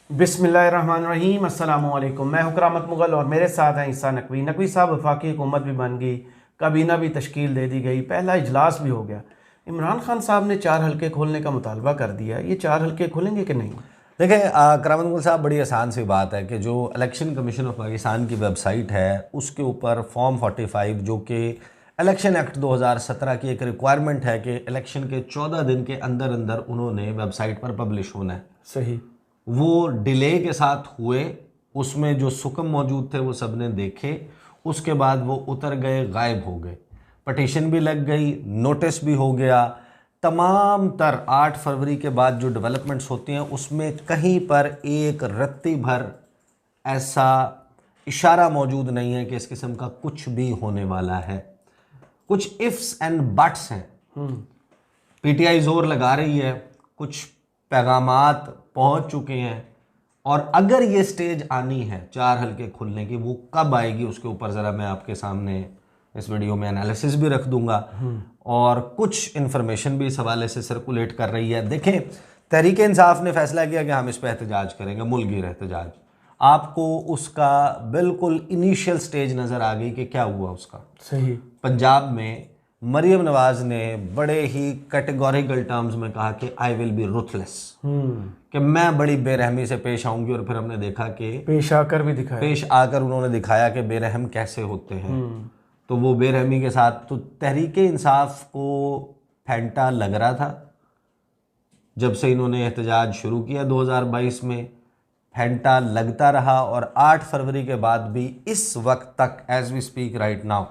बिस्मिल्लाहिर्रहमानिर्रहीम, अस्सलामुअलैकुम। मैं हूं करामत मुगल और मेरे साथ हैं ईसा नकवी। नकवी साहब, वफाकी हुकूमत भी बन गई, काबीना भी तश्कील दे दी गई, पहला इजलास भी हो गया। इमरान खान साहब ने 4 हल्के खोलने का मुतालबा कर दिया। ये 4 हल्के खुलेंगे कि नहीं? देखें करामत मुगल साहब, बड़ी आसान सी बात है कि जो इलेक्शन कमीशन ऑफ पाकिस्तान की वेबसाइट है उसके ऊपर फॉर्म 45 जो कि इलेक्शन एक्ट 2017 की एक रिक्वायरमेंट है कि इलेक्शन के 14 दिन के अंदर अंदर उन्होंने वेबसाइट पर पब्लिश होना है। सही। वो डिले के साथ हुए, उसमें जो सुकम मौजूद थे वो सब ने देखे, उसके बाद वो उतर गए, गायब हो गए। पटिशन भी लग गई, नोटिस भी हो गया। तमाम तर 8 फरवरी के बाद जो डेवलपमेंट्स होती हैं उसमें कहीं पर एक रत्ती भर ऐसा इशारा मौजूद नहीं है कि इस किस्म का कुछ भी होने वाला है। कुछ इफ्स एंड बट्स हैं। पीटीआई जोर लगा रही है, कुछ पैगामात पहुंच चुके हैं, और अगर ये स्टेज आनी है 4 हल्के खुलने की, वो कब आएगी उसके ऊपर ज़रा मैं आपके सामने इस वीडियो में एनालिसिस भी रख दूंगा और कुछ इन्फॉर्मेशन भी इस हवाले से सर्कुलेट कर रही है। देखें, तहरीक इंसाफ ने फैसला किया कि हम इस पर एहतजाज करेंगे, मुल्कीर एहतजाज। आपको उसका बिल्कुल इनिशियल स्टेज नज़र आ गई कि क्या हुआ उसका। सही। पंजाब में मरियम नवाज ने बड़े ही कैटेगोरिकल टर्म्स में कहा कि आई विल बी रुथलेस, कि मैं बड़ी बेरहमी से पेश आऊंगी। और फिर हमने देखा कि पेश आकर उन्होंने दिखाया कि बेरहम कैसे होते हैं। तो वो बेरहमी के साथ, तो तहरीक इंसाफ को फैंटा लग रहा था जब से इन्होंने एहतजाज शुरू किया 2022 में, फैंटा लगता रहा। और 8 फरवरी के बाद भी इस वक्त तक, as we speak right now,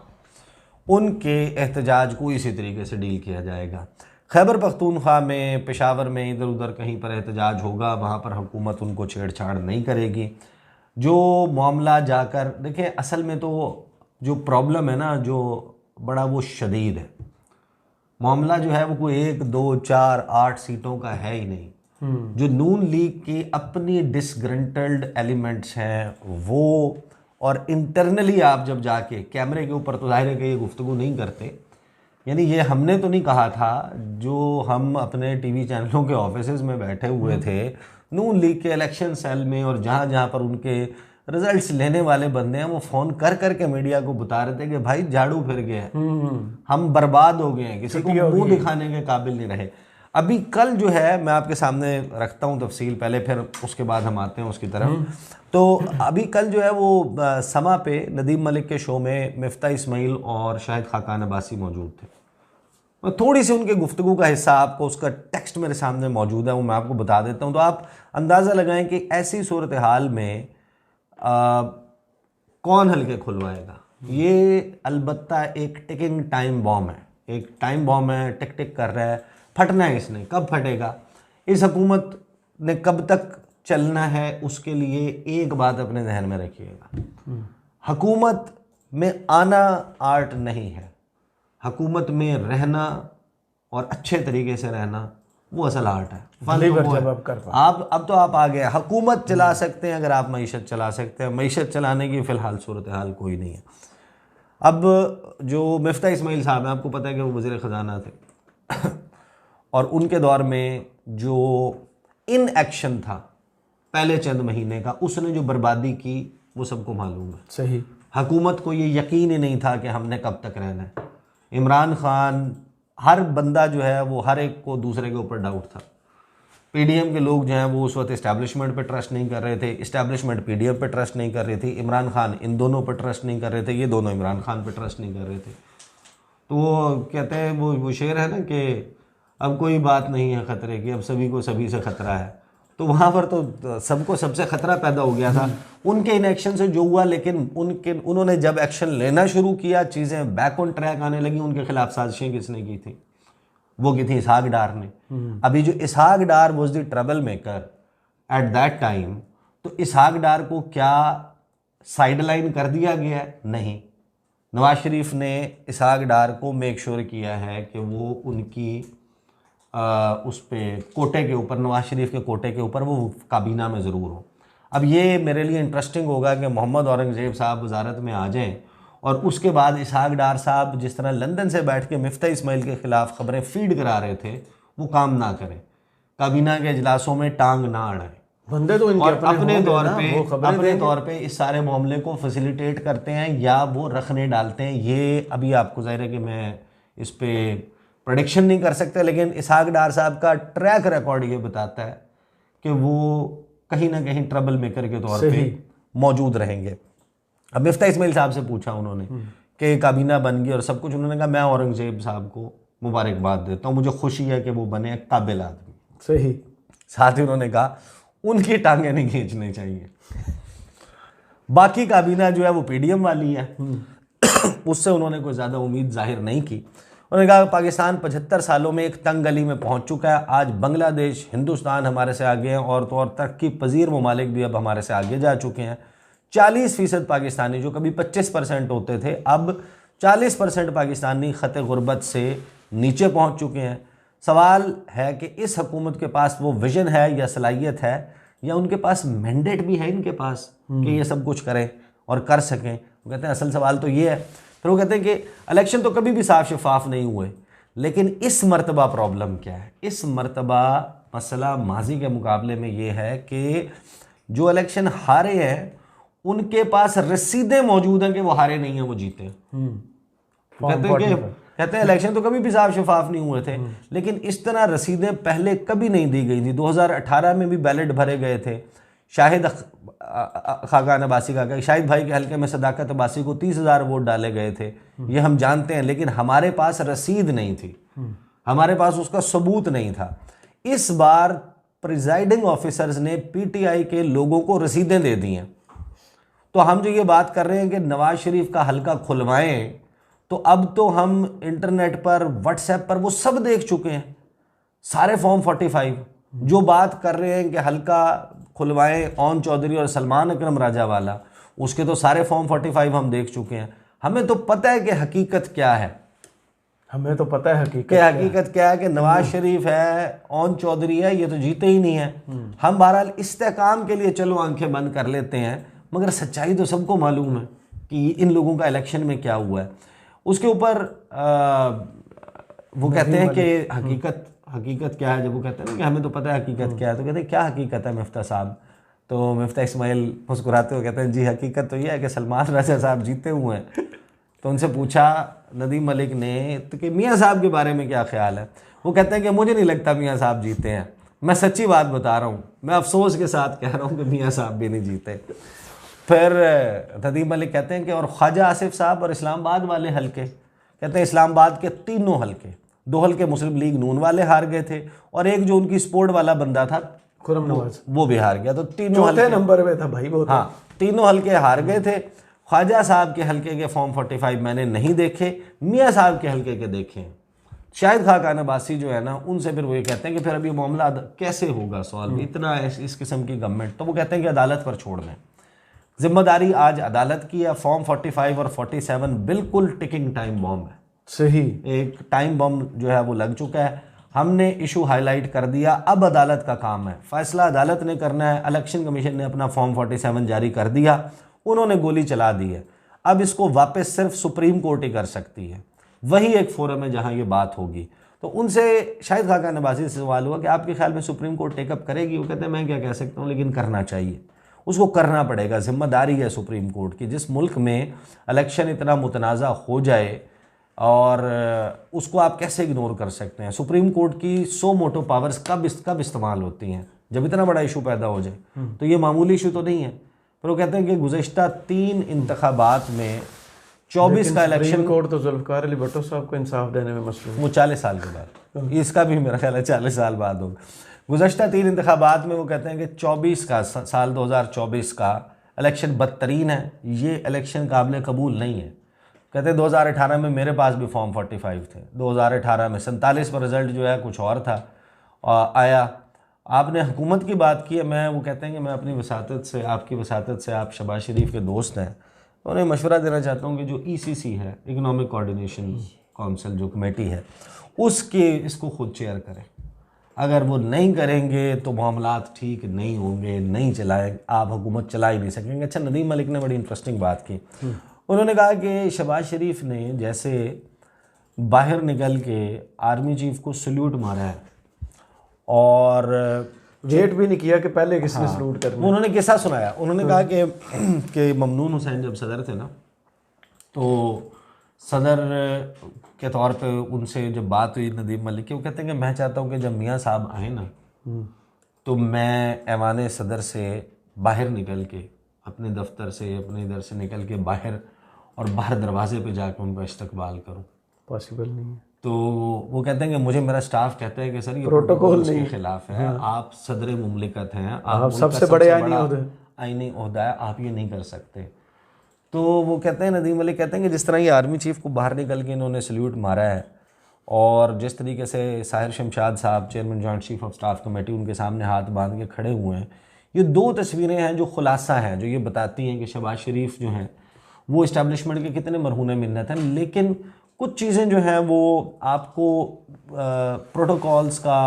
उनके एहतजाज को इसी तरीके से डील किया जाएगा। खैबर पख्तूनख्वा में, पेशावर में, इधर उधर कहीं पर एहतजाज होगा, वहाँ पर हुकूमत उनको छेड़छाड़ नहीं करेगी। जो मामला जाकर देखें, असल में तो जो प्रॉब्लम है ना, जो बड़ा वो शदीद है। मामला जो है वो कोई 1, 2, 4, 8 सीटों का है ही नहीं। जो नून लीग की अपनी डिसग्रंटल्ड एलिमेंट्स हैं वो, और इंटरनली आप जब जाके कैमरे के ऊपर, तो जाहिर है कि ये गुफ्तगू नहीं करते, यानी ये हमने तो नहीं कहा था, जो हम अपने टीवी चैनलों के ऑफिसेज में बैठे हुए थे नून लीग के इलेक्शन सेल में, और जहाँ जहाँ पर उनके रिजल्ट्स लेने वाले बंदे हैं, वो फ़ोन कर कर के मीडिया को बता रहे थे कि भाई झाड़ू फिर गया है, हम बर्बाद हो गए हैं, किसी को मुंह दिखाने के काबिल नहीं रहे। अभी कल जो है, मैं आपके सामने रखता हूँ तफसील पहले, फिर उसके बाद हम आते हैं उसकी तरफ। तो अभी कल जो है वो समा पे नदीम मलिक के शो में मिफ्ता इस्माइल और शाहिद खाकान अब्बासी मौजूद थे। मैं थोड़ी सी उनके गुफ्तगू का हिस्सा, आपको उसका टेक्स्ट मेरे सामने मौजूद है, वो मैं आपको बता देता हूँ, तो आप अंदाज़ा लगाएं कि ऐसी सूरत हाल में कौन हल्के खुलवाएगा। ये अलबत्ता एक टिकिंग टाइम बॉम्ब है, एक टाइम बॉम्ब है, टिक टिक कर रहा है, फटना है इसने। कब फटेगा, इस हुकूमत ने कब तक चलना है, उसके लिए एक बात अपने जहन में रखिएगा, हुकूमत में आना आर्ट नहीं है, हुकूमत में रहना और अच्छे तरीके से रहना वो असल आर्ट है। आप अब तो आप आ गए, हुकूमत चला सकते हैं अगर आप मईशत चला सकते हैं, मईशत चलाने की फ़िलहाल सूरत हाल कोई नहीं है। अब जो मिफ्ता इस्माइल साहब हैं, आपको पता है कि वो वज़ीर ख़जाना थे और उनके दौर में जो इन एक्शन था पहले चंद महीने का, उसने जो बर्बादी की वो सबको मालूम है। सही। हुकूमत को ये यकीन ही नहीं था कि हमने कब तक रहना है। इमरान खान, हर बंदा जो है वो, हर एक को दूसरे के ऊपर डाउट था। पीडीएम के लोग जो हैं वो उस वक्त इस्टेब्लिशमेंट पे ट्रस्ट नहीं कर रहे थे, इस्टेब्लिशमेंट पीडीएम पे ट्रस्ट नहीं कर रही थी, इमरान खान इन दोनों पर ट्रस्ट नहीं कर रहे थे, ये दोनों इमरान खान पे ट्रस्ट नहीं कर रहे थे। तो वो कहते हैं, वो शेर है ना कि अब कोई बात नहीं है ख़तरे की, अब सभी को सभी से ख़तरा है। तो वहाँ पर तो सबको सबसे ख़तरा पैदा हो गया था उनके इनएक्शन से जो हुआ। लेकिन उन्होंने जब एक्शन लेना शुरू किया, चीज़ें बैक ऑन ट्रैक आने लगी। उनके खिलाफ साजिशें किसने की थी? वो की थी इसहाक डार ने। अभी जो Ishaq Dar was the troublemaker at that time, तो इसहाक डार को क्या साइडलाइन कर दिया गया है? नहीं। नवाज शरीफ ने इसहाक डार को मेक श्योर किया है कि वो उनकी उस पे कोटे के ऊपर, नवाज शरीफ के कोटे के ऊपर वो काबीना में ज़रूर हो। अब ये मेरे लिए इंटरेस्टिंग होगा कि मोहम्मद औरंगज़ेब साहब वजारत में आ जाएं और उसके बाद इसहाक डार साहब जिस तरह लंदन से बैठ के मिफ्ता इस्माइल के ख़िलाफ़ ख़बरें फीड करा रहे थे, वो काम ना करें, काबीना के इजलासों में टांग ना अड़ाएं। बंदे तो इनके और अपने होंगे तौर ना, पे वो खबरें अपने देंगे। तौर पे इस सारे मामले को फैसिलिटेट करते हैं या वो रखने डालते हैं, ये अभी आपको जाहिर है कि मैं इस पे प्रेडिक्शन नहीं कर सकता, लेकिन इसहाक डार साहब का ट्रैक रिकॉर्ड ये बताता है कि वो कहीं ना कहीं ट्रबल मेकर के तौर पे मौजूद रहेंगे। अब मिफ्ता इस्माइल साहब से पूछा उन्होंने कि काबीना बन गई और सब कुछ, उन्होंने कहा मैं औरंगजेब साहब को मुबारकबाद देता हूँ, मुझे खुशी है कि वो बने काबिल आदमी। सही। साथ ही उन्होंने कहा उनकी टांगें नहीं खींचनी चाहिए। बाकी काबीना जो है वो पीडीएम वाली है, उससे उन्होंने कोई ज़्यादा उम्मीद जाहिर नहीं की। उन्होंने कहा पाकिस्तान 75 सालों में एक तंग गली में पहुंच चुका है। आज बांग्लादेश, हिंदुस्तान हमारे से आगे हैं और तो और तरक्की पजीर ममालिक भी अब हमारे से आगे जा चुके हैं। 40% पाकिस्तानी जो कभी 25% होते थे, अब 40% पाकिस्तानी ख़त गुर्बत से नीचे पहुंच चुके हैं। सवाल है कि इस हुकूमत के पास वो विजन है या सलाहियत है या उनके पास मैंडेट भी है इनके पास कि ये सब कुछ करें और कर सकें। वो कहते हैं असल सवाल तो ये है। फिर वो कहते हैं कि इलेक्शन तो कभी भी साफ शफाफ नहीं हुए, लेकिन इस मरतबा प्रॉब्लम क्या है? इस मरतबा मसला माजी के मुकाबले में ये है कि जो इलेक्शन हारे हैं उनके पास रसीदें मौजूद हैं कि वो हारे नहीं हैं, वो जीते। कहते हैं इलेक्शन तो कभी भी साफ शफाफ नहीं हुए थे, लेकिन इस तरह रसीदें पहले कभी नहीं दी गई थी। 2018 में भी बैलेट भरे गए थे। शाहिद खाकान अब्बासी का शाहिद भाई के हल्के में सदाकत अब्बासी को 30,000 वोट डाले गए थे, ये हम जानते हैं, लेकिन हमारे पास रसीद नहीं थी, हमारे पास उसका सबूत नहीं था। इस बार प्रिजाइडिंग ऑफिसर्स ने पीटीआई के लोगों को रसीदें दे दी हैं। तो हम जो ये बात कर रहे हैं कि नवाज शरीफ का हल्का खुलवाएं, तो अब तो हम इंटरनेट पर, व्हाट्सएप पर वो सब देख चुके हैं, सारे फॉर्म 45 जो बात कर रहे हैं कि हल्का खुलवाएं ओन चौधरी और सलमान अकरम राजा वाला, उसके तो सारे फॉर्म 45 हम देख चुके हैं। हमें तो पता है कि हकीकत क्या है, हमें तो पता है हकीकत क्या है कि नवाज शरीफ है, ओन चौधरी है, ये तो जीते ही नहीं है। हम बहरहाल इस्तेकाम के लिए चलो आंखें बंद कर लेते हैं, मगर सच्चाई तो सबको मालूम है कि इन लोगों का इलेक्शन में क्या हुआ है। उसके ऊपर वो कहते हैं कि हकीकत क्या है। जब वो कहते हैं ना कि हमें तो पता है हकीकत क्या है, तो कहते हैं क्या हकीकत है मिफ्ता साहब? तो मिफ्ता इस्माइल मुस्कुराते हुए कहते हैं जी हकीकत तो ये है कि सलमान राजा साहब जीते हुए हैं। तो उनसे पूछा नदीम मलिक ने तो कि मियाँ साहब के बारे में क्या ख्याल है? वो कहते हैं कि मुझे नहीं लगता मियाँ साहब जीते हैं, मैं सच्ची बात बता रहा हूँ, मैं अफसोस के साथ कह रहा हूँ कि मियाँ साहब भी नहीं जीते। फिर नदीम मलिक कहते हैं कि और ख्वाजा आसिफ साहब और इस्लामाबाद वाले हल्के, कहते हैं इस्लामाबाद के तीनों हल्के, 2 हल्के मुस्लिम लीग नून वाले हार गए थे और एक जो उनकी स्पोर्ट वाला बंदा था खुर्रम नवाज, वो भी हार गया। तो तीनों चौथे नंबर पे था भाई वो। हाँ, तीनों हल्के हार गए थे। ख्वाजा साहब के हल्के के फॉर्म 45 मैंने नहीं देखे, मियाँ साहब के हल्के के देखे हैं। शाहिद खाकान अब्बासी जो है ना, उनसे फिर वो ये कहते हैं कि फिर अब ये मामला कैसे होगा सॉल्व, इतना इस किस्म की गवर्नमेंट। तो वो कहते हैं कि अदालत पर छोड़ दें, जिम्मेदारी आज अदालत की है। फॉर्म 45 और 47 बिल्कुल टिकिंग टाइम बॉम्ब है। सही, एक टाइम बॉम्ब जो है वो लग चुका है। हमने इशू हाईलाइट कर दिया, अब अदालत का काम है, फैसला अदालत ने करना है। इलेक्शन कमीशन ने अपना फॉर्म 47 जारी कर दिया, उन्होंने गोली चला दी है। अब इसको वापस सिर्फ सुप्रीम कोर्ट ही कर सकती है, वही एक फोरम है जहां ये बात होगी। तो उनसे शाहिद खाकान अब्बासी से सवाल हुआ कि आपके ख्याल में सुप्रीम कोर्ट टेकअप करेगी? वो कहते हैं मैं क्या कह सकता हूँ, लेकिन करना चाहिए, उसको करना पड़ेगा, जिम्मेदारी है सुप्रीम कोर्ट की। जिस मुल्क में इलेक्शन इतना मुतनाज़ा हो जाए और उसको आप कैसे इग्नोर कर सकते हैं? सुप्रीम कोर्ट की 100 मोटो पावर्स कब इस्तेमाल होती हैं? जब इतना बड़ा इशू पैदा हो जाए। तो ये मामूली इशू तो नहीं है। पर वो कहते हैं कि गुज़श्ता 3 इंतखाबात में 24 का इलेक्शन कोर्ट तो जुल्फ़िकार अली भुट्टो साहब को इंसाफ देने में मसरूफ़, वो 40 साल के बाद, इसका भी मेरा ख्याल है 40 साल बाद होगा। गुज़श्ता 3 इंतखाबात में वो कहते हैं कि 24 का साल 2024 का इलेक्शन बदतरीन है, ये इलेक्शन काबिल कबूल नहीं है। कहते हैं 2018 में मेरे पास भी फॉर्म 45 थे, 2018 में 47 पर रिज़ल्ट जो है कुछ और था आया। आपने हुकूमत की बात की है, मैं वो कहते हैं कि मैं अपनी वसातत से, आपकी वसातत से, आप शहबाज शरीफ के दोस्त हैं, तो उन्हें मशवरा देना चाहता हूँ कि जो ECC है, इकनॉमिक कोऑर्डिनेशन काउंसिल जो कमेटी है, उसके इसको खुद चेयर करें। अगर वो नहीं करेंगे तो मामलात ठीक नहीं होंगे, नहीं चलाए, आप हुकूमत चला ही नहीं सकेंगे। अच्छा, नदीम मलिक ने बड़ी इंटरेस्टिंग बात की। उन्होंने कहा कि शहबाज शरीफ ने जैसे बाहर निकल के आर्मी चीफ को सल्यूट मारा है और वेट भी नहीं किया कि पहले किसने सलूट करना। उन्होंने किस्सा सुनाया, उन्होंने कहा कि ममनून हुसैन जब सदर थे ना, तो सदर के तौर पे उनसे जब बात हुई नदीम मलिक की, वो कहते हैं कि मैं चाहता हूँ कि जब मियाँ साहब आए ना तो मैं ऐवान सदर से बाहर निकल के, अपने दफ्तर से, अपने इधर से निकल के बाहर और बाहर दरवाजे पे जाकर उनका इस्तकबाल करूँ। पॉसिबल नहीं है। तो वो कहते हैं कि मुझे मेरा स्टाफ कहता है कि सर ये प्रोटोकॉल के खिलाफ है, आप सदर मुमलिकत हैं, आप सबसे बड़े आईनी ओहदा है, आप ये नहीं कर सकते। तो वो कहते हैं, नदीम मलिक कहते हैं कि जिस तरह ये आर्मी चीफ को बाहर निकल के इन्होंने सल्यूट मारा है, और जिस तरीके से साहिर शमशाद साहब chairman joint chief of staff committee उनके सामने हाथ बांध के खड़े हुए हैं, ये दो तस्वीरें हैं जो खुलासा हैं, जो ये बताती हैं कि शहबाज शरीफ जो हैं वो इस्टेब्लिशमेंट के कितने मरहून मिन्नत हैं। लेकिन कुछ चीज़ें जो हैं वो आपको प्रोटोकॉल्स का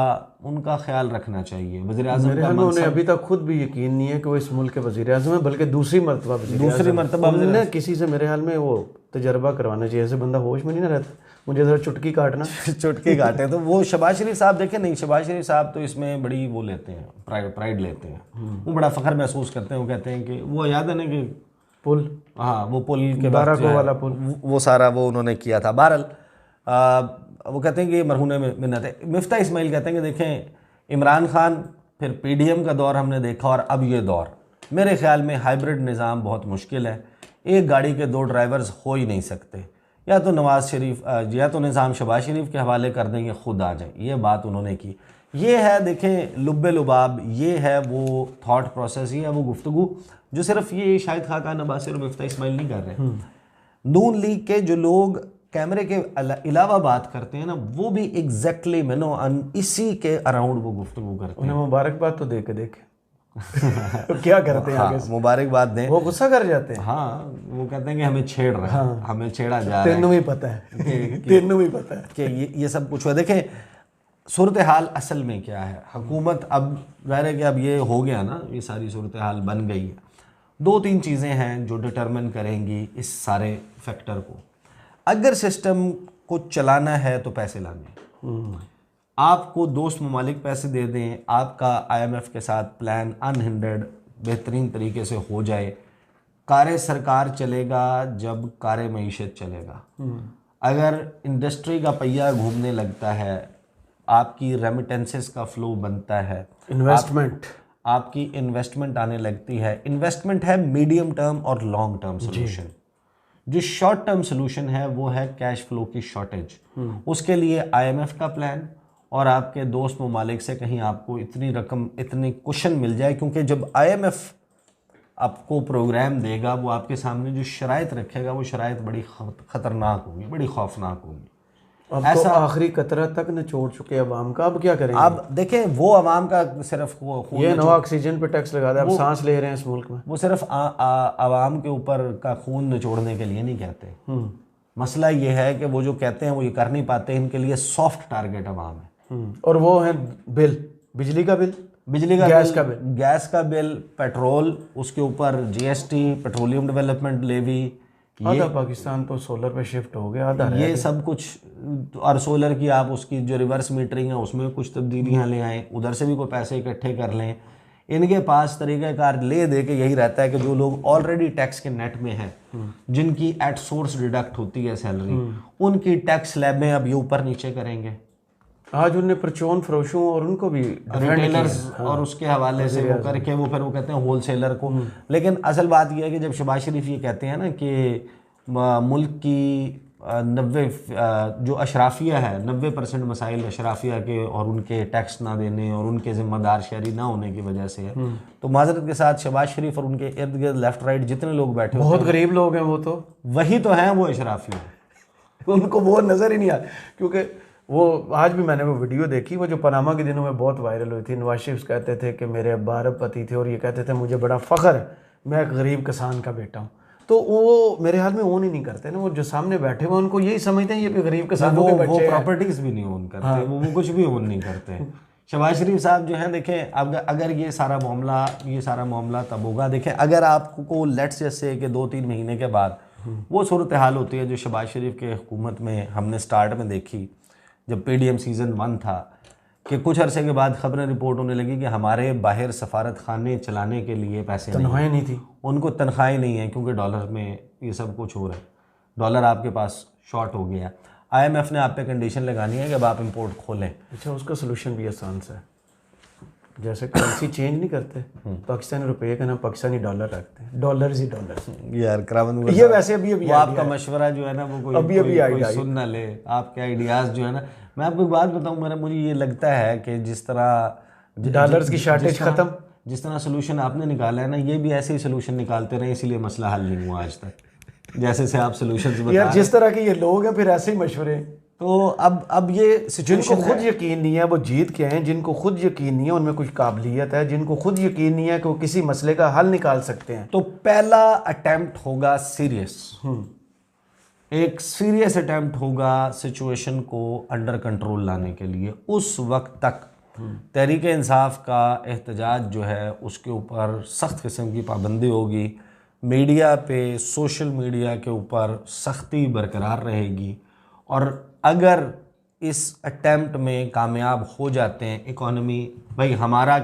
उनका ख्याल रखना चाहिए। वज़ीर आज़म मेरे ख्याल में उन्हें अभी तक खुद भी यकीन नहीं है कि वो इस मुल्क के वज़ीर आज़म है, बल्कि दूसरी मरतबा उन्हें किसी से मेरे ख्याल में वो तजर्बा करवाना चाहिए। ऐसे बंदा होश में नहीं ना रहता, मुझे ज़रा चुटकी काटना चुटकी काटे। तो वो शहबाज शरीफ साहब देखें, नहीं शहबाज शरीफ साहब तो इसमें बड़ी वो लेते हैं, प्राइड लेते हैं, वो बड़ा फ़ख्र महसूस करते हैं। वो कहते हैं कि वो याद है ना कि पुल, हाँ वो पुल के बाराको वाला पुल, वो सारा वो उन्होंने किया था। बहरहाल वो कहते हैं कि मरहून मिन्नत है। मिफ्ता इस्माइल कहते हैं कि देखें, इमरान खान, फिर पीडीएम का दौर हमने देखा और अब ये दौर, मेरे ख्याल में हाइब्रिड निज़ाम बहुत मुश्किल है। एक गाड़ी के दो ड्राइवर्स हो ही नहीं सकते, या तो नवाज़ शरीफ या तो निज़ाम शहबाज शरीफ के हवाले कर देंगे, खुद आ जाए। ये बात उन्होंने की। ये है देखें लुब्बे लुबाब, ये है वो थॉट प्रोसेस, ये है वो गुफ्तगू जो सिर्फ ये शाहिद खाकान अब्बासी और मिफ्ता इस्माइल नहीं कर रहे। नून लीग के जो लोग कैमरे के अलावा बात करते हैं ना, वो भी एग्जैक्टली इसी के अराउंड वो गुफ्तगू करते हैं। उन्हें मुबारकबाद तो दे के देखे तो क्या करते हैं आगे? मुबारकबाद दें, वो गुस्सा कर जाते हैं। हाँ वो कहते हैं कि हमें छेड़ रहा है, हमें छेड़ा जा रहा है। तेनू भी पता है तेनू भी पता है कि ये सब कुछ हुआ। देखें सूरत हाल असल में क्या है, हुकूमत अब ज़ाहिर है कि अब ये हो गया ना, ये सारी सूरत हाल बन गई है। दो तीन चीज़ें हैं जो डिटरमिन करेंगी इस सारे फैक्टर को। अगर सिस्टम को चलाना है तो पैसे लाने, आपको दोस्त ममालिक पैसे दे दें, आपका IMF के साथ प्लान अनहिंडर्ड बेहतरीन तरीके से हो जाए, कारे सरकार चलेगा जब कारे मईशत चलेगा। अगर इंडस्ट्री का पहिया घूमने लगता है, आपकी रेमिटेंसेस का फ्लो बनता है, इन्वेस्टमेंट, आपकी इन्वेस्टमेंट आने लगती है। इन्वेस्टमेंट है मीडियम टर्म और लॉन्ग टर्म सोल्यूशन। जो शॉर्ट टर्म सोल्यूशन है वो है कैश फ्लो की शॉर्टेज। उसके लिए IMF का प्लान और आपके दोस्त ममालिक से कहीं आपको इतनी रकम, इतनी कुशन मिल जाए, क्योंकि जब IMF आपको प्रोग्राम देगा वो आपके सामने जो शराइत रखेगा वो शराइत बड़ी ख़तरनाक होगी, बड़ी खौफनाक होगी। अब ऐसा तो आखिरी कतरा तक न छोड़ चुके अवाम का, अब क्या करेंगे? अब देखें वो अवाम का सिर्फ वो ये नवा ऑक्सीजन पे टैक्स लगा दे, अब सांस ले रहे हैं इस मुल्क में। वो सिर्फ अवाम के ऊपर का खून निचोड़ने के लिए नहीं कहते। मसला ये है कि वो जो कहते हैं वो ये कर नहीं पाते, इनके लिए सॉफ्ट टारगेट अवाम है। और वो है बिल, बिजली का बिल, गैस का बिल, पेट्रोल, उसके ऊपर GST, पेट्रोलियम डेवलपमेंट लेवी, आधा पाकिस्तान तो सोलर पे शिफ्ट हो गया, आधा ये सब कुछ। और सोलर की आप उसकी जो रिवर्स मीटरिंग है उसमें कुछ तब्दीलियां ले आएँ, उधर से भी कोई पैसे इकट्ठे कर लें। इनके पास तरीक़ाकार ले दे के यही रहता है कि जो लोग ऑलरेडी टैक्स के नेट में हैं, जिनकी एट सोर्स डिडक्ट होती है सैलरी, उनकी टैक्स स्लैबें अब ये ऊपर नीचे करेंगे। आज उन्हें परचून फरोशों और उनको भी रिटेलर्स और उसके हवाले से वो करके वो फिर वो कहते हैं होलसेलर को। लेकिन असल बात यह है कि जब शहबाज शरीफ ये कहते हैं ना कि मुल्क की 90 जो अशराफिया है, 90% मसाइल अशराफिया के और उनके टैक्स ना देने और उनके ज़िम्मेदार शहरी ना होने की वजह से है, तो माजरत के साथ शहबाज शरीफ और उनके इर्द गिर्द लेफ्ट राइट जितने लोग बैठे बहुत गरीब लोग हैं, वो तो वही तो हैं वो अशराफिया उनको वो नज़र ही नहीं आता। क्योंकि वो आज भी मैंने वो वीडियो देखी, वो जो पनामा के दिनों में बहुत वायरल हुई थी। नवाज शरीफ कहते थे कि मेरे अब्बा अरबपति थे और ये कहते थे मुझे बड़ा फ़ख्र है, मैं एक गरीब किसान का बेटा हूँ। तो वो मेरे हाल में ओन ही नहीं करते ना, वो जो सामने बैठे हुए उनको यही समझते हैं ये भी गरीब किसानों के बच्चे हैं। वो प्रॉपर्टीज़ भी नहीं ओन करते। हाँ। वो कुछ भी ओन नहीं करते। शहबाज शरीफ साहब जो हैं, देखें अगर ये सारा मामला तब होगा, देखें अगर आपको लेट्स जैसे कि 2-3 महीने के बाद वो सूरत हाल होती है जो शहबाज शरीफ के हुकूमत में हमने स्टार्ट में देखी, जब PDM सीज़न 1 था, कि कुछ अरसे के बाद खबरें रिपोर्ट होने लगी कि हमारे बाहर सफारत खाने चलाने के लिए पैसे नहीं, तनख्वाहें नहीं थी, उनको तनख्वाहें नहीं है क्योंकि डॉलर में ये सब कुछ हो रहा है, डॉलर आपके पास शॉर्ट हो गया। IMF ने आप पे कंडीशन लगानी है कि अब आप इंपोर्ट खोलें। अच्छा, उसका सोल्यूशन भी आसान सा है, जैसे करेंसी चेंज नहीं करते, पाकिस्तानी रुपये का नाम पाकिस्तानी डॉलर रखते हैं, डॉलर्स ही डॉलर। यार करावंद ये वैसे अभी वो आपका मशवरा जो है ना वो कोई सुन ना ले, आपके आइडियाज़ जो है ना। मैं आपको एक बात बताऊं, मुझे ये लगता है कि जिस तरह डॉलर्स की शॉर्टेज खत्म, जिस तरह सोल्यूशन आपने निकाला है ना, ये भी ऐसे ही सोल्यूशन निकालते रहे, इसीलिए मसला हल नहीं हुआ आज तक, जैसे से आप सोल्यूशंस बता यार जिस तरह के ये लोग हैं फिर ऐसे ही मशवरे। तो अब ये जिनको खुद यकीन नहीं है वो जीत के हैं, जिनको खुद यकीन नहीं है उनमें कुछ काबिलियत है, जिनको खुद यकीन नहीं है कि वो किसी मसले का हल निकाल सकते हैं। तो पहला अटेम्प्ट होगा सीरियस, एक सीरियस अटेम्प्ट होगा सिचुएशन को अंडर कंट्रोल लाने के लिए। उस वक्त तक तहरीक इंसाफ का एहतजाज जो है उसके ऊपर सख्त किस्म की पाबंदी होगी, मीडिया पे, सोशल मीडिया के ऊपर सख्ती बरकरार रहेगी, और अगर इस अटेम्प्ट में कामयाब हो जाते हैं, इकोनॉमी, भाई हमारा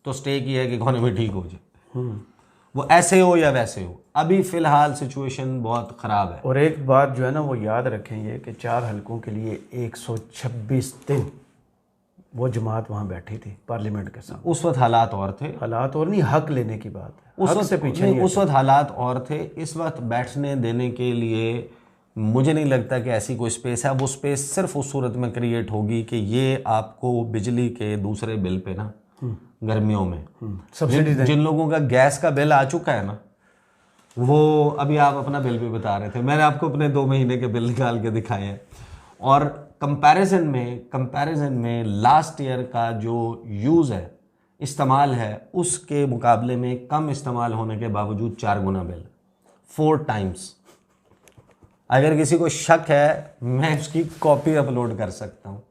तो स्टेक ही है कि इकोनॉमी ठीक हो जाए, वो ऐसे हो या वैसे हो। अभी फ़िलहाल सिचुएशन बहुत ख़राब है। और एक बात जो है ना वो याद रखें ये कि 4 हलकों के लिए 126 दिन वो जमात वहाँ बैठी थी पार्लियामेंट के साथ। उस वक्त हालात और थे, हालात और नहीं, हक लेने की बात है, उस हक वक्त से पीछे नहीं, नहीं उस वक्त हालात और थे। इस वक्त बैठने देने के लिए मुझे नहीं लगता कि ऐसी कोई स्पेस है। वो स्पेस सिर्फ उस सूरत में क्रिएट होगी कि ये आपको बिजली के दूसरे बिल पे ना गर्मियों में सब्सिडी जिन लोगों का गैस का बिल आ चुका है ना, वो अभी आप अपना बिल भी बता रहे थे, मैंने आपको अपने 2 महीने के बिल निकाल के दिखाए हैं, और कंपैरिजन में लास्ट ईयर का जो यूज़ है, इस्तेमाल है, उसके मुकाबले में कम इस्तेमाल होने के बावजूद 4 गुना बिल, 4 टाइम्स। अगर किसी को शक है मैं उसकी कॉपी अपलोड कर सकता हूँ,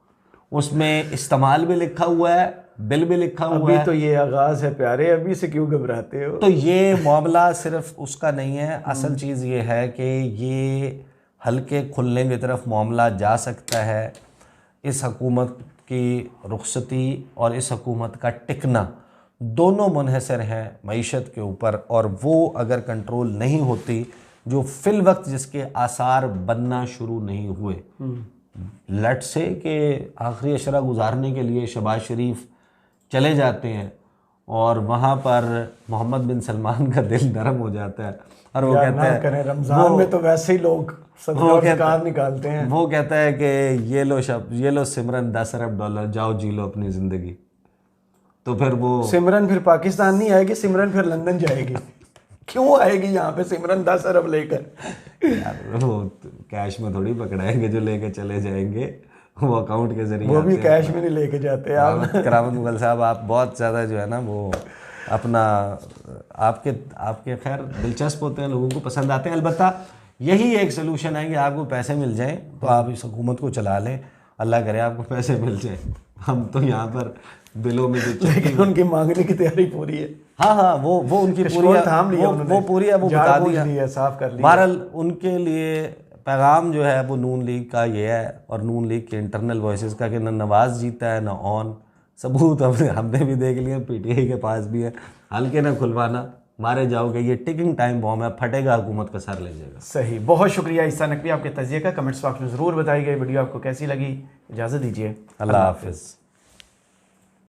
उसमें इस्तेमाल भी लिखा हुआ है, बिल भी लिखा हुआ अभी है। तो ये आगाज़ है प्यारे, अभी से क्यों घबराते हो? तो ये मामला सिर्फ उसका नहीं है, असल चीज़ ये है कि ये हल्के खुलने की तरफ मामला जा सकता है। इस हुकूमत की रुखसती और इस हुकूमत का टिकना दोनों मुनहसर हैं मईशत के ऊपर, और वो अगर कंट्रोल नहीं होती, जो फिल वक्त जिसके आसार बनना शुरू नहीं हुए, लट से कि आखिरी अशरा गुजारने के लिए शहबाज शरीफ चले जाते हैं और वहाँ पर मोहम्मद बिन सलमान का दिल नरम हो जाता है, और वो कहता है रमज़ान में तो वैसे ही लोग ज़कात निकालते हैं, वो कहता है कि ये लो सिमरन $10 अरब, जाओ जी लो अपनी ज़िंदगी। तो फिर वो सिमरन फिर पाकिस्तान नहीं आएगी, सिमरन फिर लंदन जाएगी। क्यों आएगी यहाँ पे सिमरन 10 अरब लेकर? यार वो कैश में थोड़ी पकड़ाएंगे जो लेके चले जाएंगे, वो अकाउंट के जरिए, वो भी कैश में नहीं लेके जाते आप। करामत मुगल साहब, आप बहुत ज़्यादा जो है ना वो अपना आपके खैर दिलचस्प होते हैं, लोगों को पसंद आते हैं। अलबत्ता यही एक सलूशन है कि आपको पैसे मिल जाएं तो आप इस हुकूमत को चला लें, अल्लाह करे आपको पैसे मिल जाएं। हम तो यहाँ पर बिलों में लेकिन उनकी मांगने की तैयारी पूरी है। हाँ, वो उनकी पूरी वो पूरी है, वो बता दिया, साफ कर लिया। बहरहाल उनके लिए पैगाम जो है वो नून लीग का ये है, और नून लीग के इंटरनल वॉइसेस का, कि न नवाज जीता है न ऑन, सबूत हमने भी देख लिया, PTI के पास भी है। हल्के ना खुलवाना, मारे जाओगे, ये टिकिंग टाइम बॉम्ब है, फटेगा, हुकूमत का सर ले जाएगा। सही, बहुत शुक्रिया ईसा नकवी आपके तजिए का। कमेंट्स बॉक्स में ज़रूर बताइए वीडियो आपको कैसी लगी। इजाज़त दीजिए, अल्लाह हाफिज़।